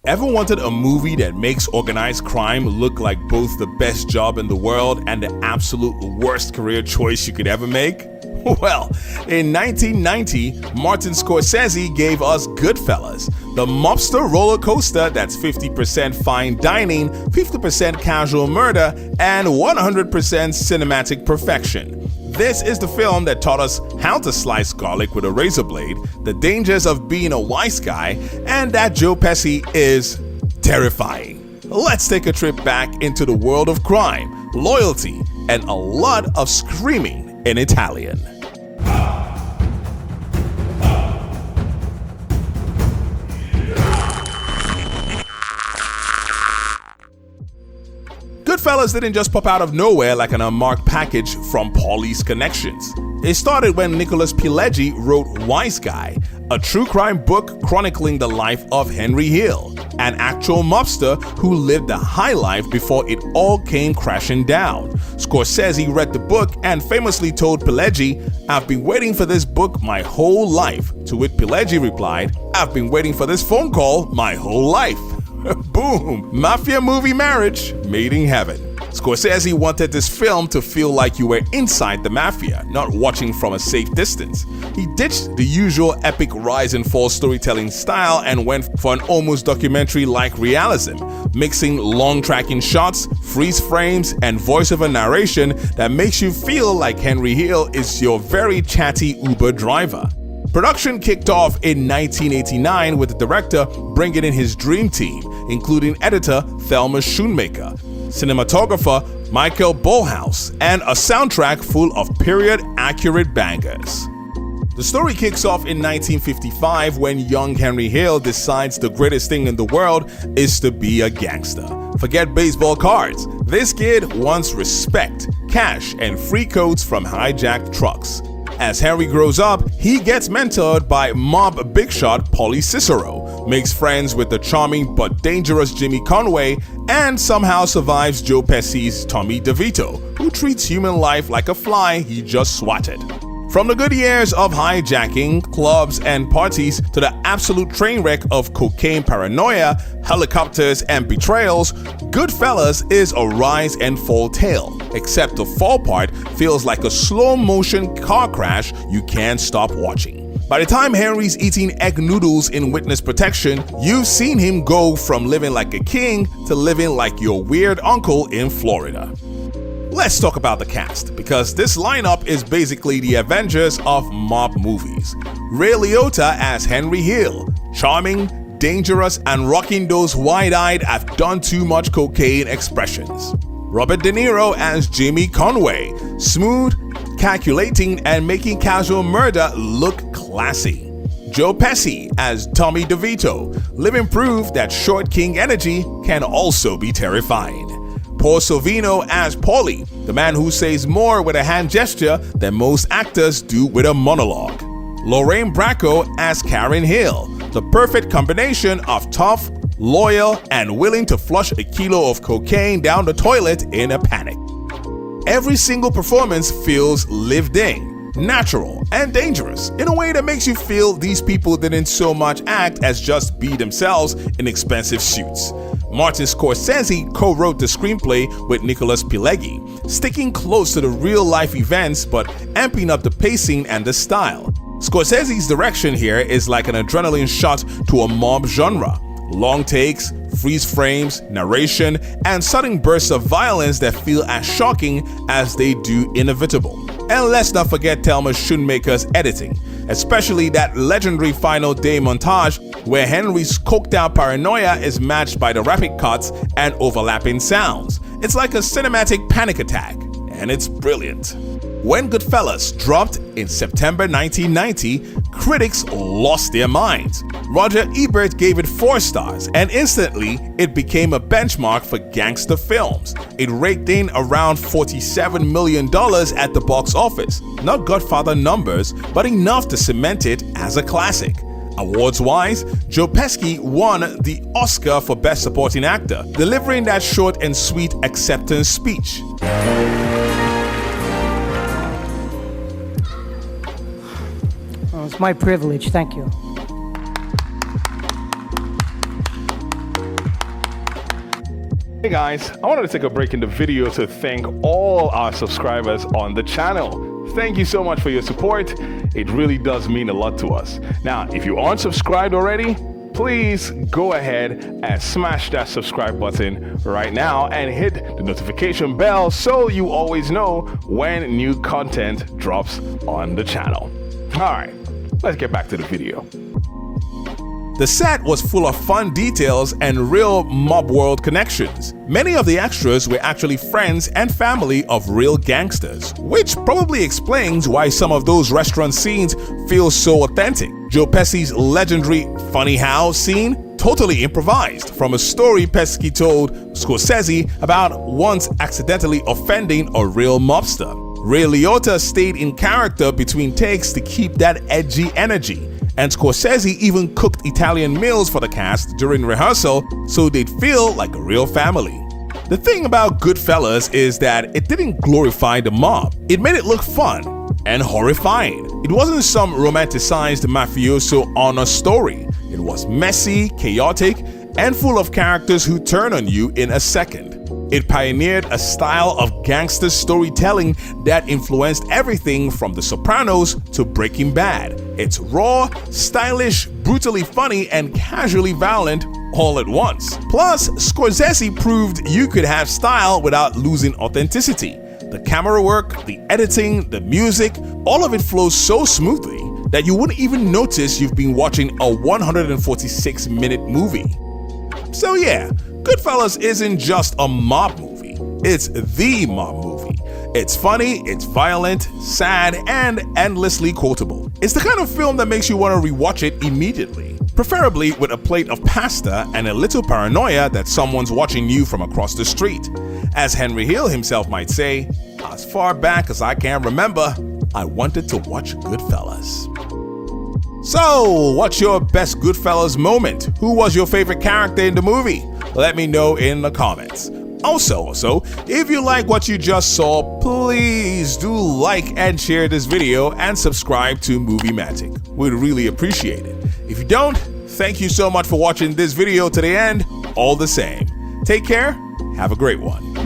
Ever wanted a movie that makes organized crime look like both the best job in the world and the absolute worst career choice you could ever make? Well, in 1990, Martin Scorsese gave us Goodfellas, the mobster roller coaster that's 50% fine dining, 50% casual murder, and 100% cinematic perfection. This is the film that taught us how to slice garlic with a razor blade, the dangers of being a wise guy, and that Joe Pesci is terrifying. Let's take a trip back into the world of crime, loyalty, and a lot of screaming in Italian. Goodfellas didn't just pop out of nowhere like an unmarked package from Paulie's Connections. It started when Nicholas Pileggi wrote Wise Guy, a true crime book chronicling the life of Henry Hill, an actual mobster who lived a high life before it all came crashing down. Scorsese read the book and famously told Pileggi, "I've been waiting for this book my whole life," to which Pileggi replied, "I've been waiting for this phone call my whole life." Boom! Mafia movie marriage made in heaven. Scorsese wanted this film to feel like you were inside the mafia, not watching from a safe distance. He ditched the usual epic rise and fall storytelling style and went for an almost documentary-like realism, mixing long tracking shots, freeze frames, and voiceover narration that makes you feel like Henry Hill is your very chatty Uber driver. Production kicked off in 1989 with the director bringing in his dream team, including editor Thelma Schoonmaker, cinematographer Michael Bolhouse, and a soundtrack full of period-accurate bangers. The story kicks off in 1955 when young Henry Hill decides the greatest thing in the world is to be a gangster. Forget baseball cards. This kid wants respect, cash, and free coats from hijacked trucks. As Henry grows up, he gets mentored by mob big shot Paulie Cicero, makes friends with the charming but dangerous Jimmy Conway, and somehow survives Joe Pesci's Tommy DeVito, who treats human life like a fly he just swatted. From the good years of hijacking, clubs, and parties to the absolute train wreck of cocaine paranoia, helicopters, and betrayals, Goodfellas is a rise and fall tale, except the fall part feels like a slow-motion car crash you can't stop watching. By the time Henry's eating egg noodles in witness protection, you've seen him go from living like a king to living like your weird uncle in Florida. Let's talk about the cast, because this lineup is basically the Avengers of mob movies. Ray Liotta as Henry Hill, charming, dangerous, and rocking those wide-eyed "I've done too much cocaine" expressions. Robert De Niro as Jimmy Conway, smooth, calculating, and making casual murder look classy. Joe Pesci as Tommy DeVito, living proof that short king energy can also be terrifying. Paul Sorvino as Paulie, the man who says more with a hand gesture than most actors do with a monologue. Lorraine Bracco as Karen Hill, the perfect combination of tough, loyal, and willing to flush a kilo of cocaine down the toilet in a panic. Every single performance feels lived in, natural, and dangerous in a way that makes you feel these people didn't so much act as just be themselves in expensive suits. Martin Scorsese co-wrote the screenplay with Nicholas Pileggi, sticking close to the real-life events but amping up the pacing and the style. Scorsese's direction here is like an adrenaline shot to a mob genre. Long takes, freeze frames, narration, and sudden bursts of violence that feel as shocking as they do inevitable. And let's not forget Thelma Schoonmaker's editing, especially that legendary final day montage where Henry's coked out paranoia is matched by the rapid cuts and overlapping sounds. It's like a cinematic panic attack, and it's brilliant. When Goodfellas dropped in September 1990, critics lost their minds. Roger Ebert gave it 4 stars, and instantly it became a benchmark for gangster films. It raked in around $47 million at the box office. Not Godfather numbers, but enough to cement it as a classic. Awards-wise, Joe Pesci won the Oscar for Best Supporting Actor, delivering that short and sweet acceptance speech. It's my privilege, thank you. Hey guys, I wanted to take a break in the video to thank all our subscribers on the channel. Thank you so much for your support. It really does mean a lot to us. Now, if you aren't subscribed already, please go ahead and smash that subscribe button right now and hit the notification bell so you always know when new content drops on the channel. Alright, let's get back to the video. The set was full of fun details and real mob world connections. Many of the extras were actually friends and family of real gangsters, which probably explains why some of those restaurant scenes feel so authentic. Joe Pesci's legendary "Funny How" scene, totally improvised from a story Pesci told Scorsese about once accidentally offending a real mobster. Ray Liotta stayed in character between takes to keep that edgy energy. And Scorsese even cooked Italian meals for the cast during rehearsal so they'd feel like a real family. The thing about Goodfellas is that it didn't glorify the mob. It made it look fun and horrifying. It wasn't some romanticized mafioso honor story. It was messy, chaotic, and full of characters who turn on you in a second. It pioneered a style of gangster storytelling that influenced everything from The Sopranos to Breaking Bad. It's raw, stylish, brutally funny, and casually violent all at once. Plus, Scorsese proved you could have style without losing authenticity. The camera work, the editing, the music, all of it flows so smoothly that you wouldn't even notice you've been watching a 146-minute movie. So yeah, Goodfellas isn't just a mob movie, it's the mob movie. It's funny, it's violent, sad, and endlessly quotable. It's the kind of film that makes you want to rewatch it immediately, preferably with a plate of pasta and a little paranoia that someone's watching you from across the street. As Henry Hill himself might say, as far back as I can remember, I wanted to watch Goodfellas. So, what's your best Goodfellas moment? Who was your favorite character in the movie? Let me know in the comments. Also, if you like what you just saw, please do like and share this video and subscribe to Movie-matic. We'd really appreciate it. If you don't, thank you so much for watching this video to the end. All the same. Take care, have a great one.